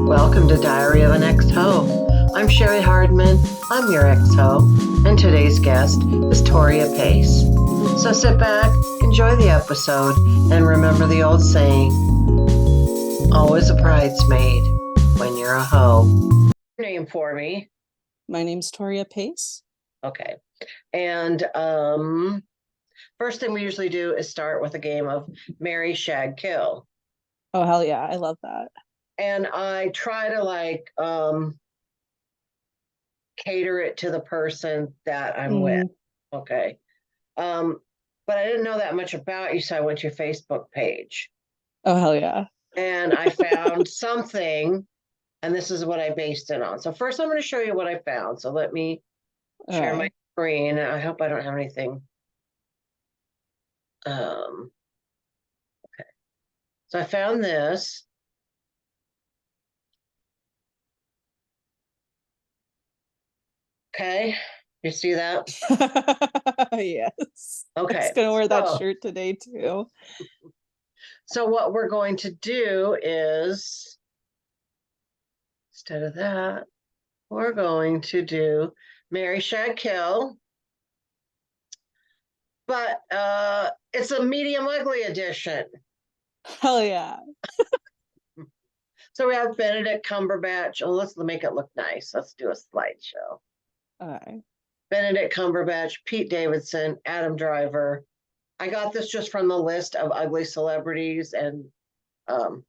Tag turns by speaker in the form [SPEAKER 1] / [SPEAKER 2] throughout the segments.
[SPEAKER 1] Welcome to Diary of an Ex-Ho. I'm Cheri Hardman, I'm your ex-ho, and today's guest is Torria Pace. So sit back, enjoy the episode, and remember the old saying, always a bridesmaid when you're a hoe. Name for me.
[SPEAKER 2] My name's Torria Pace.
[SPEAKER 1] Okay. And first thing we usually do is start with a game of Marry, Shag, Kill.
[SPEAKER 2] Oh, hell yeah. I love that.
[SPEAKER 1] And I try to cater it to the person that I'm with. Okay. But I didn't know that much about you, so I went to your Facebook page.
[SPEAKER 2] Oh, hell yeah.
[SPEAKER 1] And I found something, and this is what I based it on. So first I'm going to show you what I found. So let me share my screen. I hope I don't have anything. Okay. So I found this. Okay. You see that?
[SPEAKER 2] Yes.
[SPEAKER 1] Okay.
[SPEAKER 2] I'm just going to wear that shirt today too.
[SPEAKER 1] So what we're going to do is, instead of that, we're going to do Marry, Shag, Kill. But it's a medium ugly edition.
[SPEAKER 2] Hell yeah.
[SPEAKER 1] So we have Benedict Cumberbatch. Oh, let's make it look nice. Let's do a slideshow.
[SPEAKER 2] All right.
[SPEAKER 1] Benedict Cumberbatch, Pete Davidson, Adam Driver. I got this just from the list of ugly celebrities, and that's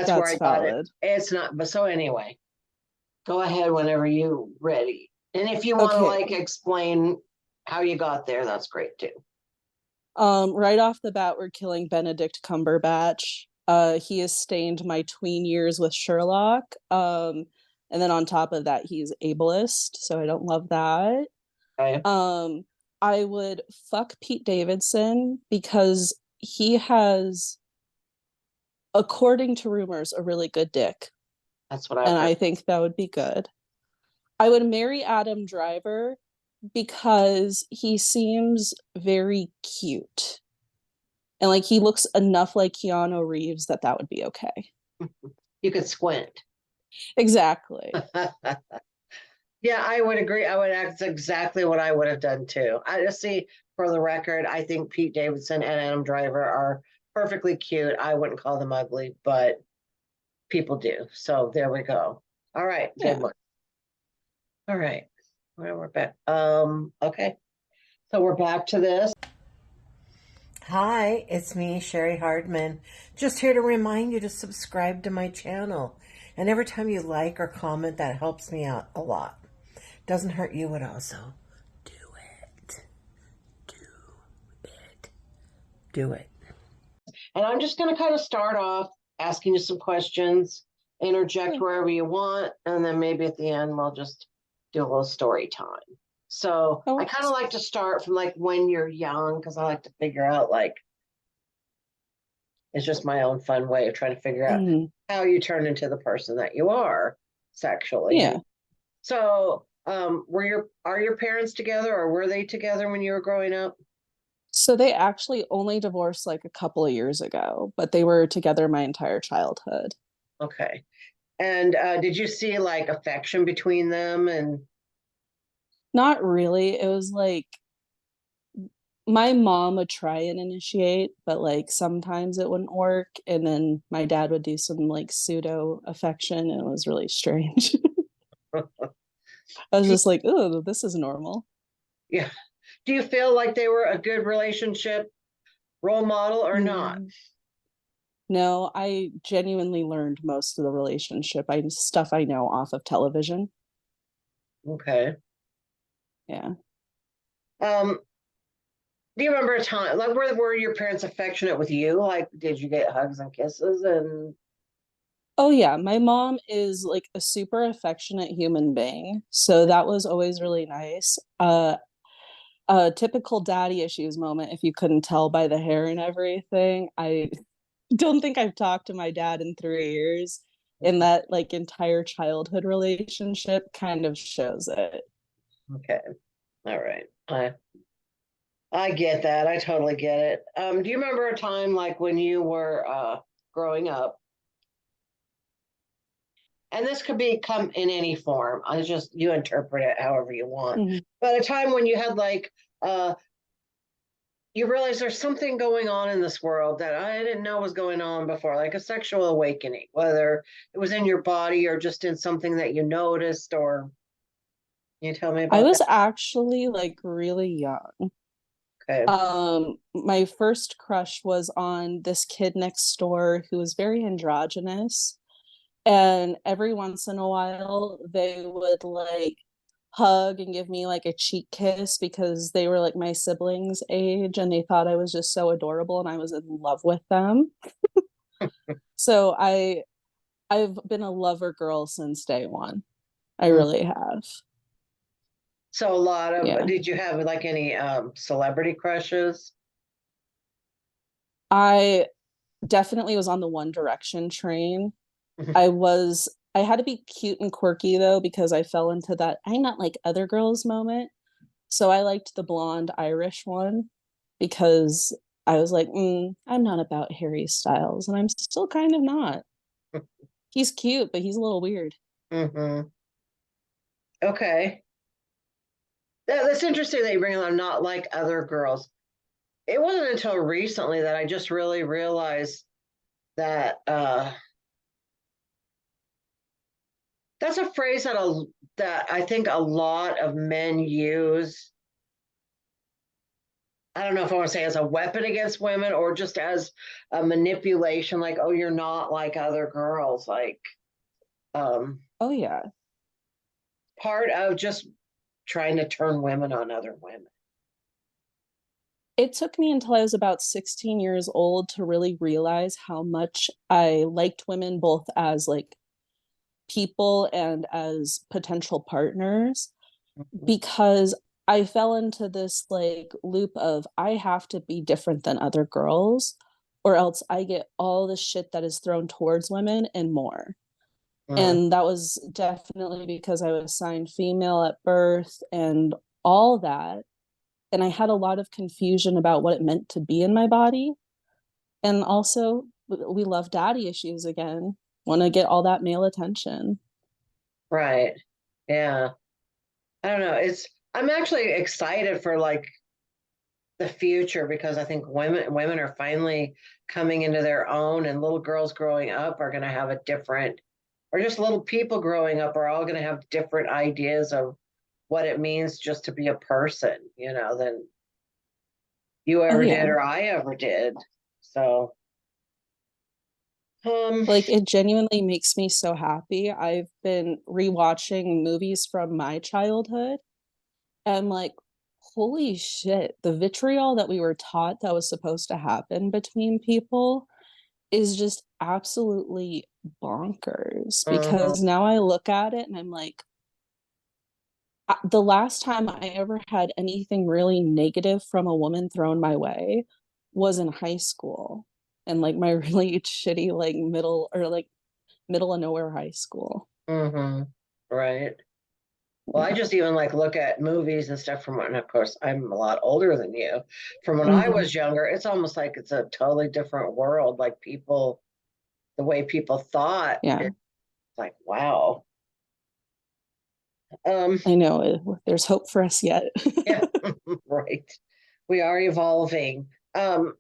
[SPEAKER 1] where I got it. It's not, but so anyway, go ahead whenever you're ready. And if you want to explain how you got there, that's great too.
[SPEAKER 2] Right off the bat, we're killing Benedict Cumberbatch. He has stained my tween years with Sherlock. And then on top of that, he's ableist, so I don't love that.
[SPEAKER 1] Okay.
[SPEAKER 2] I would fuck Pete Davidson because he has, according to rumors, a really good dick.
[SPEAKER 1] That's what I
[SPEAKER 2] think that would be good. I would marry Adam Driver because he seems very cute. And he looks enough like Keanu Reeves that would be okay.
[SPEAKER 1] You could squint.
[SPEAKER 2] Exactly.
[SPEAKER 1] Yeah, I would agree. That's exactly what I would have done too. I just see, for the record, I think Pete Davidson and Adam Driver are perfectly cute. I wouldn't call them ugly, but people do. So there we go. All right, good one. All right, we're back. Okay, so we're back to this. Hi, it's me, Cheri Hardman. Just here to remind you to subscribe to my channel. And every time you like or comment, that helps me out a lot. Doesn't hurt you at all, so do it. Do it. And I'm just going to kind of start off asking you some questions, interject wherever you want, and then maybe at the end we'll just do a little story time. So I kind of like to start from when you're young, because I like to figure out it's just my own fun way of trying to figure out how you turn into the person that you are sexually.
[SPEAKER 2] Yeah.
[SPEAKER 1] So are your parents together, or were they together when you were growing up?
[SPEAKER 2] So they actually only divorced a couple of years ago, but they were together my entire childhood.
[SPEAKER 1] Okay. And did you see affection between them? And
[SPEAKER 2] not really. It was my mom would try and initiate, but sometimes it wouldn't work, and then my dad would do some pseudo affection, and it was really strange. I was just oh, this is normal.
[SPEAKER 1] Yeah. Do you feel like they were a good relationship role model or not?
[SPEAKER 2] No, I genuinely learned most of the relationship stuff I know off of television.
[SPEAKER 1] Okay.
[SPEAKER 2] Yeah.
[SPEAKER 1] Do you remember a time were your parents affectionate with you? Did you get hugs and kisses? And
[SPEAKER 2] oh yeah, my mom is a super affectionate human being, so that was always really nice. A typical daddy issues moment, if you couldn't tell by the hair and everything. I don't think I've talked to my dad in 3 years, and that entire childhood relationship kind of shows it.
[SPEAKER 1] Okay. All right. I get that. I totally get it. Do you remember a time when you were growing up and this could come in any form. It's just you interpret it however you want.
[SPEAKER 2] Mhm.
[SPEAKER 1] But a time when you had like you realize there's something going on in this world that I didn't know was going on before, like a sexual awakening, whether it was in your body or just in something that you noticed, or can you tell me
[SPEAKER 2] I
[SPEAKER 1] about
[SPEAKER 2] was
[SPEAKER 1] that?
[SPEAKER 2] actually like really young.
[SPEAKER 1] Okay.
[SPEAKER 2] My first crush was on this kid next door who was very androgynous. And every once in a while, they would like hug and give me like a cheek kiss because they were like my siblings' age and they thought I was just so adorable and I was in love with them. So I've been a lover girl since day one. I
[SPEAKER 1] Mm.
[SPEAKER 2] really have.
[SPEAKER 1] So a lot of,
[SPEAKER 2] Yeah.
[SPEAKER 1] did you have like any celebrity crushes?
[SPEAKER 2] I definitely was on the One Direction train. I had to be cute and quirky though because I fell into that I'm not like other girls moment. So I liked the blonde Irish one because I was like, I'm not about Harry Styles, and I'm still kind of not. He's cute, but he's a little weird.
[SPEAKER 1] Mm-hmm. Okay. That's interesting that you bring them not like other girls. It wasn't until recently that I just really realized that that's a phrase that I think a lot of men use. I don't know if I want to say as a weapon against women or just as a manipulation, like, oh, you're not like other girls, like um,
[SPEAKER 2] Oh yeah.
[SPEAKER 1] part of just trying to turn women on other women.
[SPEAKER 2] It took me until I was about 16 years old to really realize how much I liked women both as like people and as potential partners
[SPEAKER 1] Mhm.
[SPEAKER 2] because I fell into this like loop of I have to be different than other girls or else I get all the shit that is thrown towards women and more.
[SPEAKER 1] Mm,
[SPEAKER 2] And that was definitely because I was signed female at birth and all that. And I had a lot of confusion about what it meant to be in my body. And also, we love daddy issues again, want to get all that male attention.
[SPEAKER 1] right. Yeah. I don't know. I'm actually excited for like the future because I think women are finally coming into their own, and little girls growing up are going to have a different, or just little people growing up are all going to have different ideas of what it means just to be a person, than you
[SPEAKER 2] Oh,
[SPEAKER 1] ever did
[SPEAKER 2] yeah.
[SPEAKER 1] or I ever did. So, um,
[SPEAKER 2] Like, it genuinely makes me so happy. I've been rewatching movies from my childhood and, like, holy shit, the vitriol that we were taught that was supposed to happen between people is just absolutely bonkers
[SPEAKER 1] mhm,
[SPEAKER 2] because now I look at it and I'm like, the last time I ever had anything really negative from a woman thrown my way was in high school and like my really shitty like middle of nowhere high school.
[SPEAKER 1] mhm, right. Well, I
[SPEAKER 2] Yeah.
[SPEAKER 1] just even like look at movies and stuff from when, of course, I'm a lot older than you. From when I
[SPEAKER 2] Mhm.
[SPEAKER 1] was younger, it's almost like it's a totally different world. Like people, the way people thought,
[SPEAKER 2] Yeah,
[SPEAKER 1] it's like, wow. Um,
[SPEAKER 2] I know there's hope for us yet.
[SPEAKER 1] yeah, right. We are evolving. Um,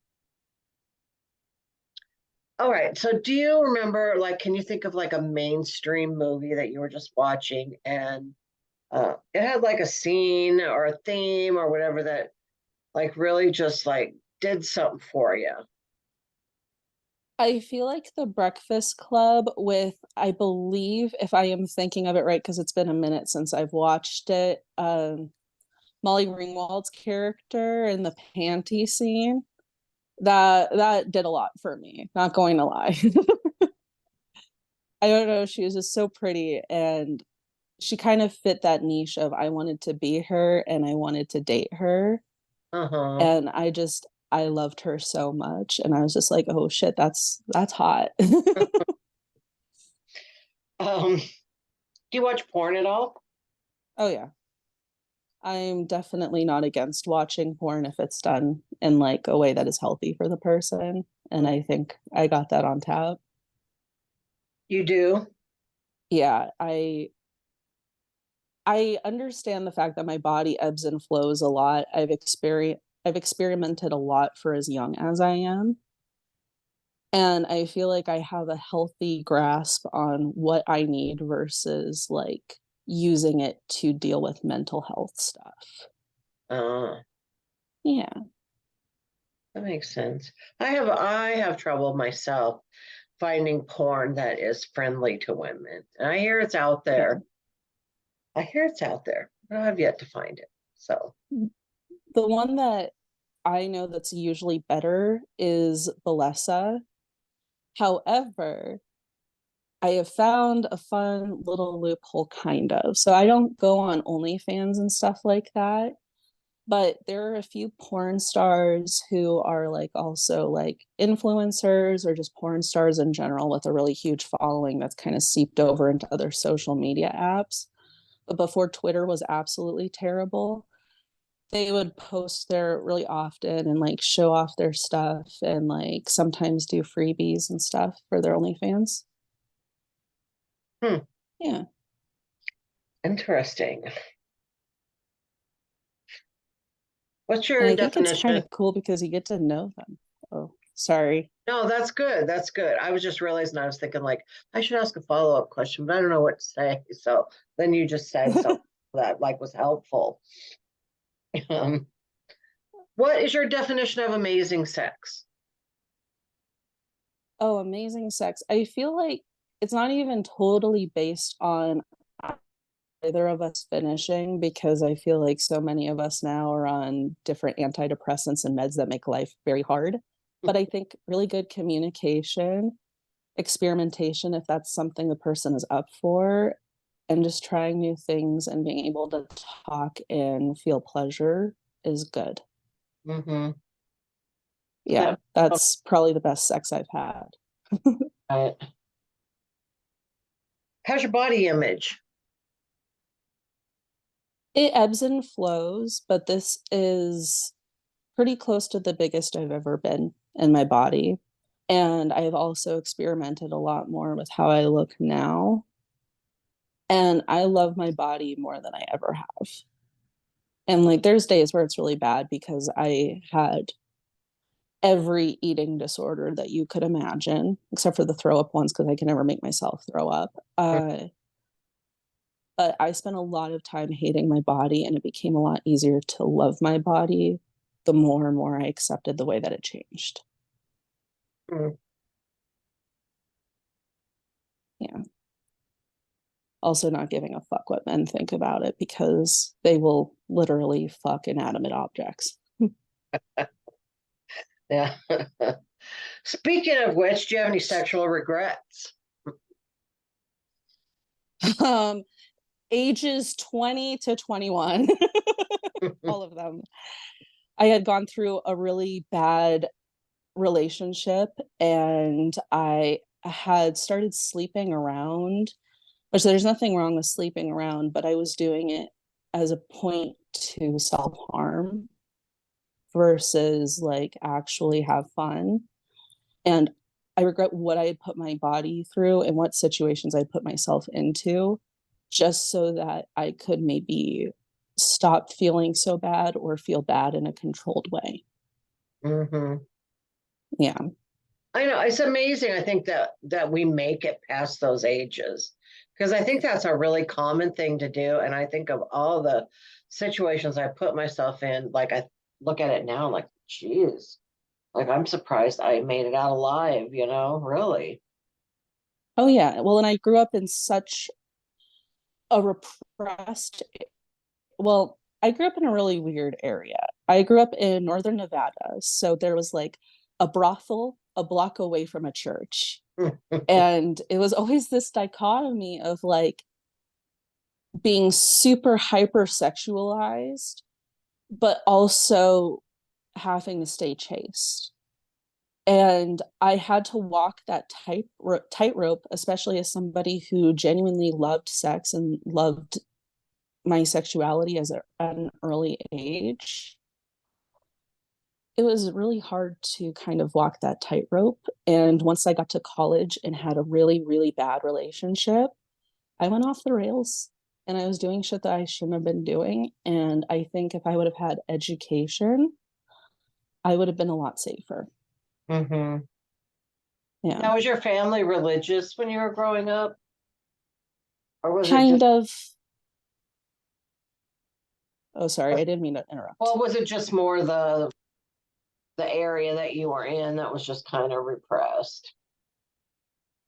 [SPEAKER 1] all right. So do you remember, like, can you think of like a mainstream movie that you were just watching and it had like a scene or a theme or whatever that like really just like did something for you?
[SPEAKER 2] I feel like The Breakfast Club with, I believe, if I am thinking of it right, because it's been a minute since I've watched it, Molly Ringwald's character in the panty scene. That did a lot for me, not going to lie. I don't know, she was just so pretty and she kind of fit that niche of I wanted to be her and I wanted to date her.
[SPEAKER 1] Uh-huh.
[SPEAKER 2] And I loved her so much. And I was just like, oh shit, that's hot.
[SPEAKER 1] Do you watch porn at all?
[SPEAKER 2] Oh yeah. I'm definitely not against watching porn if it's done in like a way that is healthy for the person. And I think I got that on tap.
[SPEAKER 1] You do?
[SPEAKER 2] yeah, I understand the fact that my body ebbs and flows a lot. I've experimented a lot for as young as I am. And I feel like I have a healthy grasp on what I need versus like using it to deal with mental health stuff.
[SPEAKER 1] Uh,
[SPEAKER 2] Yeah.
[SPEAKER 1] that makes sense. I have trouble myself finding porn that is friendly to women. And I hear it's out
[SPEAKER 2] Yeah.
[SPEAKER 1] there. I hear it's out there, but I have yet to find it. So,
[SPEAKER 2] The one that I know that's usually better is Balesa. However, I have found a fun little loophole, kind of. So I don't go on OnlyFans and stuff like that, but there are a few porn stars who are like also like influencers or just porn stars in general with a really huge following that's kind of seeped over into other social media apps. But before Twitter was absolutely terrible, they would post there really often and like show off their stuff and like sometimes do freebies and stuff for their OnlyFans.
[SPEAKER 1] hmm,
[SPEAKER 2] Yeah.
[SPEAKER 1] interesting. What's
[SPEAKER 2] And
[SPEAKER 1] your
[SPEAKER 2] I think it's kind
[SPEAKER 1] definition?
[SPEAKER 2] of cool because you get to know them. Oh, sorry.
[SPEAKER 1] No, that's good. That's good. I was just realizing I was thinking like I should ask a follow-up question, but I don't know what to say. So then you just said something that like was helpful. Um, what is your definition of amazing sex?
[SPEAKER 2] Oh, amazing sex. I feel like it's not even totally based on either of us finishing because I feel like so many of us now are on different antidepressants and meds that make life very hard. But I think really good communication, experimentation, if that's something the person is up for, and just trying new things and being able to talk and feel pleasure is good.
[SPEAKER 1] Mm-hmm.
[SPEAKER 2] Yeah,
[SPEAKER 1] That, oh,
[SPEAKER 2] that's probably the best sex I've had.
[SPEAKER 1] right. How's your body image?
[SPEAKER 2] It ebbs and flows, but this is pretty close to the biggest I've ever been in my body. And I've also experimented a lot more with how I look now. And I love my body more than I ever have. And like there's days where it's really bad because I had every eating disorder that you could imagine, except for the throw up ones because I can never make myself throw up. But I spent a lot of time hating my body, and it became a lot easier to love my body the more and more I accepted the way that it changed.
[SPEAKER 1] Mm,
[SPEAKER 2] Yeah. Also, not giving a fuck what men think about it because they will literally fuck inanimate objects.
[SPEAKER 1] yeah. Speaking of which, do you have any sexual regrets?
[SPEAKER 2] um, Ages 20 to 21, all of them. I had gone through a really bad relationship and I had started sleeping around, which there's nothing wrong with sleeping around, but I was doing it as a point to self harm versus like actually have fun. And I regret what I had put my body through and what situations I put myself into just so that I could maybe stop feeling so bad or feel bad in a controlled way.
[SPEAKER 1] Mm-hmm.
[SPEAKER 2] Yeah.
[SPEAKER 1] I know it's amazing. I think that we make it past those ages because I think that's a really common thing to do. And I think of all the situations I put myself in, like I look at it now, like, geez, like I'm surprised I made it out alive. Really.
[SPEAKER 2] Oh, yeah. Well, and I grew up in such a repressed, well, I grew up in a really weird area. I grew up in northern Nevada. So there was like a brothel a block away from a church. And it was always this dichotomy of like being super hypersexualized, but also having to stay chaste. And I had to walk that tightrope, especially as somebody who genuinely loved sex and loved my sexuality at an early age. It was really hard to kind of walk that tightrope. And once I got to college and had a really, really bad relationship, I went off the rails and I was doing shit that I shouldn't have been doing. And I think if I would have had education, I would have been a lot safer.
[SPEAKER 1] Mm-hmm.
[SPEAKER 2] Yeah.
[SPEAKER 1] Now, was your family religious when you were growing up? Or was it
[SPEAKER 2] Kind
[SPEAKER 1] just,
[SPEAKER 2] of. Oh, sorry, I didn't mean to interrupt.
[SPEAKER 1] well, was it just more the area that you were in that was just kind of repressed?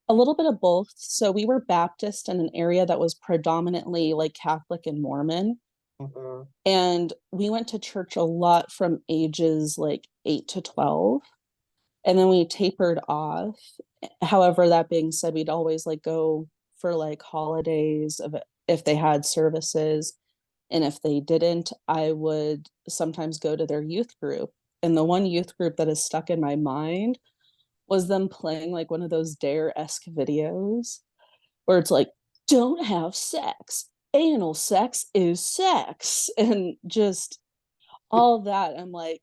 [SPEAKER 2] A little bit of both. So we were Baptist in an area that was predominantly like Catholic and Mormon.
[SPEAKER 1] Mm-hmm.
[SPEAKER 2] And we went to church a lot from ages like 8 to 12. And then we tapered off. However, that being said, we'd always like go for like holidays of if they had services. And if they didn't, I would sometimes go to their youth group. And the one youth group that is stuck in my mind was them playing like one of those Dare-esque videos where it's like, don't have sex. Anal sex is sex. And just all that. I'm like,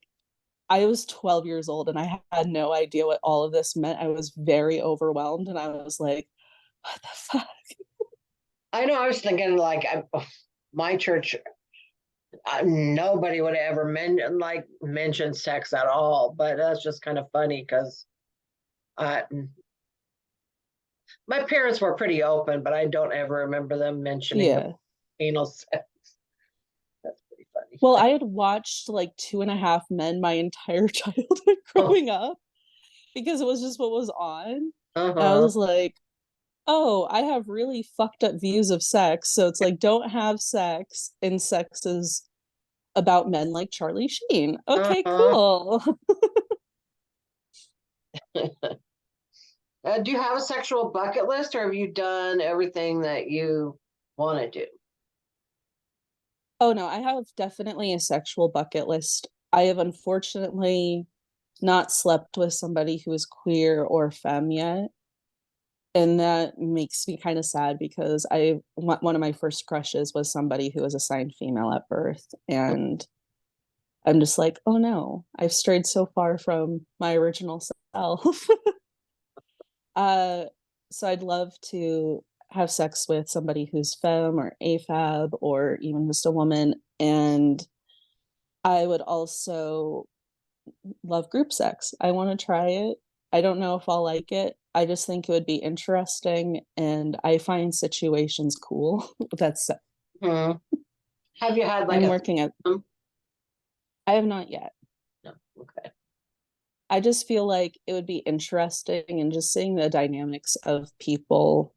[SPEAKER 2] I was 12 years old and I had no idea what all of this meant. I was very overwhelmed and I was like, what the fuck?
[SPEAKER 1] I know. I was thinking like my church, nobody would ever mention sex at all. But that's just kind of funny because uh, my parents were pretty open, but I don't ever remember them mentioning
[SPEAKER 2] Yeah.
[SPEAKER 1] anal sex. That's pretty funny.
[SPEAKER 2] Well, I had watched like Two and a Half Men my entire childhood
[SPEAKER 1] Oh,
[SPEAKER 2] growing up because it was just what was on. And I
[SPEAKER 1] uh-huh.
[SPEAKER 2] was like, oh, I have really fucked up views of sex. So it's like, don't have sex, and sex is about men like Charlie Sheen. Okay,
[SPEAKER 1] Uh-huh.
[SPEAKER 2] cool.
[SPEAKER 1] Do you have a sexual bucket list, or have you done everything that you want to do?
[SPEAKER 2] Oh no, I have definitely a sexual bucket list. I have unfortunately not slept with somebody who is queer or femme yet. And that makes me kind of sad because one of my first crushes was somebody who was assigned female at birth. And I'm just like, oh no, I've strayed so far from my original self. uh, so I'd love to have sex with somebody who's femme or AFAB or even just a woman. And I would also love group sex. I want to try it. I don't know if I'll like it. I just think it would be interesting and I find situations cool. That's
[SPEAKER 1] Hmm. Have you had like
[SPEAKER 2] I'm
[SPEAKER 1] a
[SPEAKER 2] working at
[SPEAKER 1] threesome?
[SPEAKER 2] I have not yet.
[SPEAKER 1] No. Okay.
[SPEAKER 2] I just feel like it would be interesting and just seeing the dynamics of people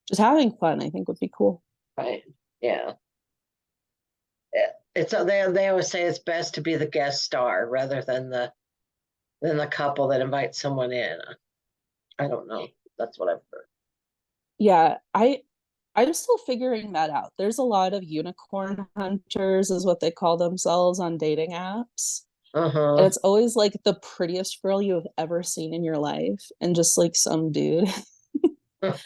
[SPEAKER 2] just having fun, I think would be cool.
[SPEAKER 1] Right. Yeah. It's they always say it's best to be the guest star rather than the couple that invites someone in. I don't know. That's what I've heard.
[SPEAKER 2] Yeah, I'm still figuring that out. There's a lot of unicorn hunters is what they call themselves on dating apps. And
[SPEAKER 1] Uh-huh.
[SPEAKER 2] it's always like the prettiest girl you have ever seen in your life and just like some dude.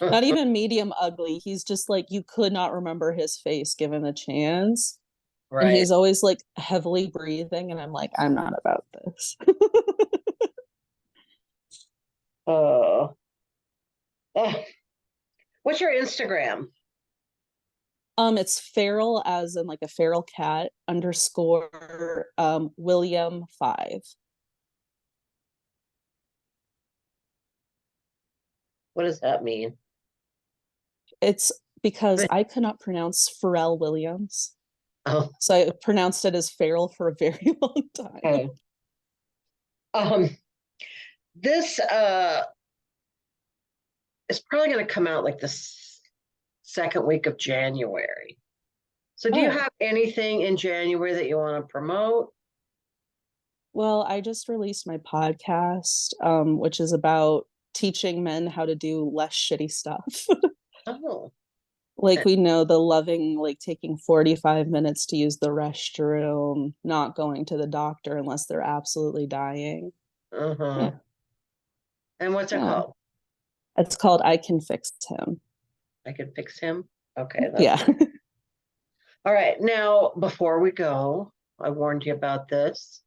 [SPEAKER 2] Not even medium ugly. He's just like you could not remember his face given a chance. And
[SPEAKER 1] Right.
[SPEAKER 2] he's always like heavily breathing and I'm like I'm not about this.
[SPEAKER 1] Oh. Oh. What's your Instagram?
[SPEAKER 2] It's feral as in like a feral cat underscore William 5.
[SPEAKER 1] What does that mean?
[SPEAKER 2] It's because I could not pronounce Pharrell Williams.
[SPEAKER 1] Oh,
[SPEAKER 2] So I pronounced it as feral for a very long time.
[SPEAKER 1] okay. Um, this is probably going to come out like the second week of January. So, do you
[SPEAKER 2] Oh,
[SPEAKER 1] have anything in January that you want to promote?
[SPEAKER 2] well, I just released my podcast, which is about teaching men how to do less shitty stuff.
[SPEAKER 1] Oh,
[SPEAKER 2] Like we know the loving, like taking 45 minutes to use the restroom, not going to the doctor unless they're absolutely dying.
[SPEAKER 1] uh-huh.
[SPEAKER 2] Yeah.
[SPEAKER 1] And what's it
[SPEAKER 2] Yeah.
[SPEAKER 1] called?
[SPEAKER 2] It's called I Can Fix Him.
[SPEAKER 1] I can fix him. Okay, that's
[SPEAKER 2] Yeah.
[SPEAKER 1] good. All right. Now, before we go, I warned you about this.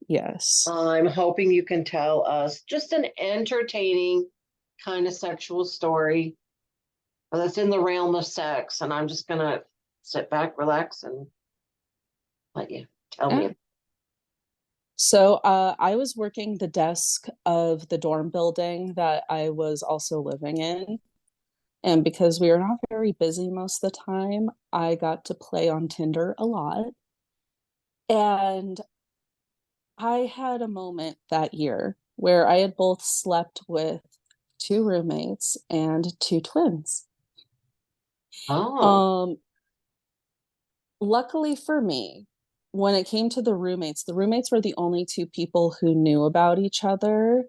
[SPEAKER 2] Yes.
[SPEAKER 1] I'm hoping you can tell us just an entertaining kind of sexual story Well, that's in the realm of sex, and I'm just gonna sit back, relax, and let you tell
[SPEAKER 2] Yeah.
[SPEAKER 1] me.
[SPEAKER 2] So I was working the desk of the dorm building that I was also living in. And because we were not very busy most of the time, I got to play on Tinder a lot. And I had a moment that year where I had both slept with two roommates and two twins.
[SPEAKER 1] Oh,
[SPEAKER 2] Um, Luckily for me, when it came to the roommates were the only two people who knew about each other.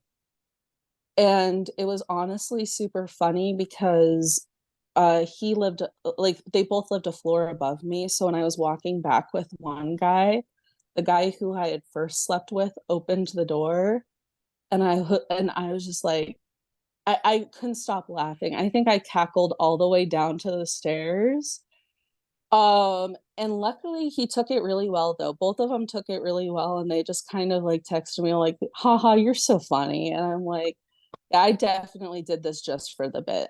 [SPEAKER 2] And it was honestly super funny because he lived like they both lived a floor above me. So when I was walking back with one guy, the guy who I had first slept with opened the door and I was just like I couldn't stop laughing. I think I cackled all the way down to the stairs. And luckily he took it really well though. Both of them took it really well and they just kind of like texted me like, haha, you're so funny. And I'm like, yeah, I definitely did this just for the bit.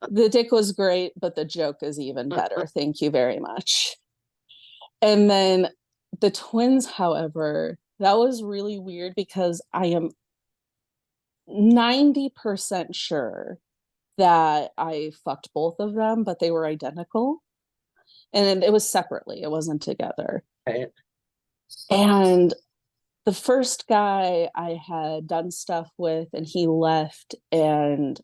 [SPEAKER 2] The dick was great, but the joke is even better. Thank you very much. And then the twins, however, that was really weird because I am 90% sure that I fucked both of them, but they were identical. And it was separately, it wasn't together.
[SPEAKER 1] right.
[SPEAKER 2] And the first guy I had done stuff with, and he left, and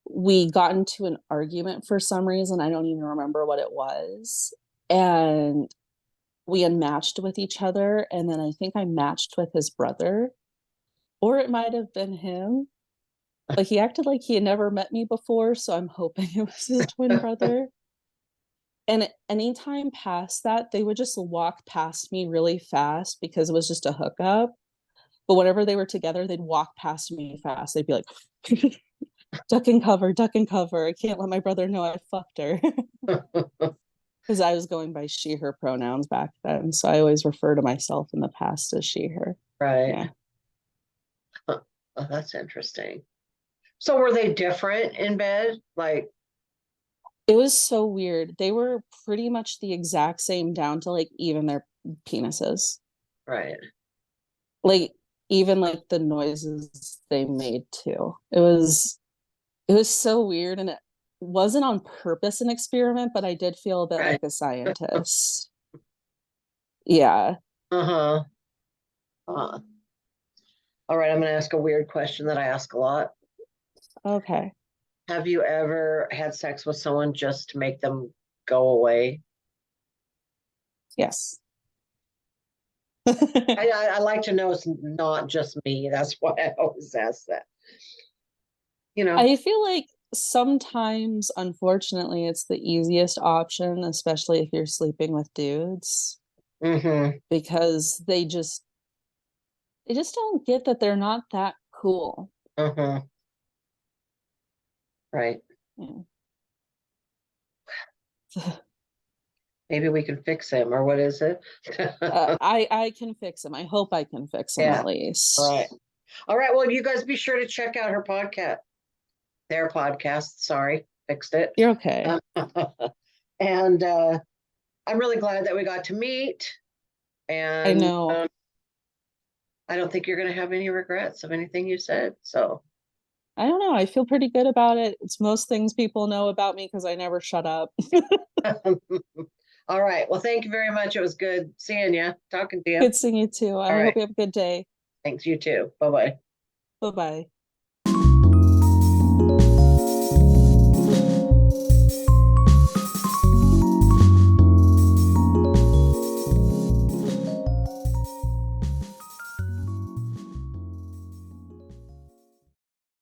[SPEAKER 2] we got into an argument for some reason. I don't even remember what it was. And we unmatched with each other. And then I think I matched with his brother, or it might have been him. Like he acted like he had never met me before. So I'm hoping it was his twin brother. And anytime past that, they would just walk past me really fast because it was just a hookup. But whenever they were together, they'd walk past me fast. They'd be like, duck and cover, duck and cover. I can't let my brother know I fucked her. Because I was going by she, her pronouns back then. So I always refer to myself in the past as she, her.
[SPEAKER 1] Right.
[SPEAKER 2] Yeah.
[SPEAKER 1] Oh, that's interesting. So were they different in bed? Like,
[SPEAKER 2] It was so weird. They were pretty much the exact same down to like even their penises.
[SPEAKER 1] right.
[SPEAKER 2] Like even like the noises they made too. It was so weird and it wasn't on purpose an experiment, but I did feel a bit
[SPEAKER 1] Right.
[SPEAKER 2] like a scientist. Yeah.
[SPEAKER 1] Uh-huh. Uh, all right, I'm gonna ask a weird question that I ask a lot.
[SPEAKER 2] Okay.
[SPEAKER 1] Have you ever had sex with someone just to make them go away?
[SPEAKER 2] Yes.
[SPEAKER 1] I like to know it's not just me. That's why I always ask that. You know.
[SPEAKER 2] I feel like sometimes, unfortunately, it's the easiest option, especially if you're sleeping with dudes,
[SPEAKER 1] Mm-hmm.
[SPEAKER 2] because they just don't get that they're not that cool.
[SPEAKER 1] Uh-huh. Right.
[SPEAKER 2] Yeah.
[SPEAKER 1] Maybe we can fix him, or what is it?
[SPEAKER 2] I can fix him. I hope I can fix him
[SPEAKER 1] Yeah.
[SPEAKER 2] at
[SPEAKER 1] All
[SPEAKER 2] least.
[SPEAKER 1] right. All right. Well, you guys be sure to check out her podcast. Their podcast. Sorry, fixed it.
[SPEAKER 2] You're okay.
[SPEAKER 1] And I'm really glad that we got to meet.
[SPEAKER 2] I
[SPEAKER 1] And
[SPEAKER 2] know.
[SPEAKER 1] I don't think you're going to have any regrets of anything you said. So,
[SPEAKER 2] I don't know. I feel pretty good about it. It's most things people know about me because I never shut up.
[SPEAKER 1] all right. Well, thank you very much. It was good seeing you, talking to you.
[SPEAKER 2] Good seeing you too.
[SPEAKER 1] All
[SPEAKER 2] I hope
[SPEAKER 1] right.
[SPEAKER 2] you have a good day.
[SPEAKER 1] Thanks. You too. Bye bye.
[SPEAKER 2] Bye bye.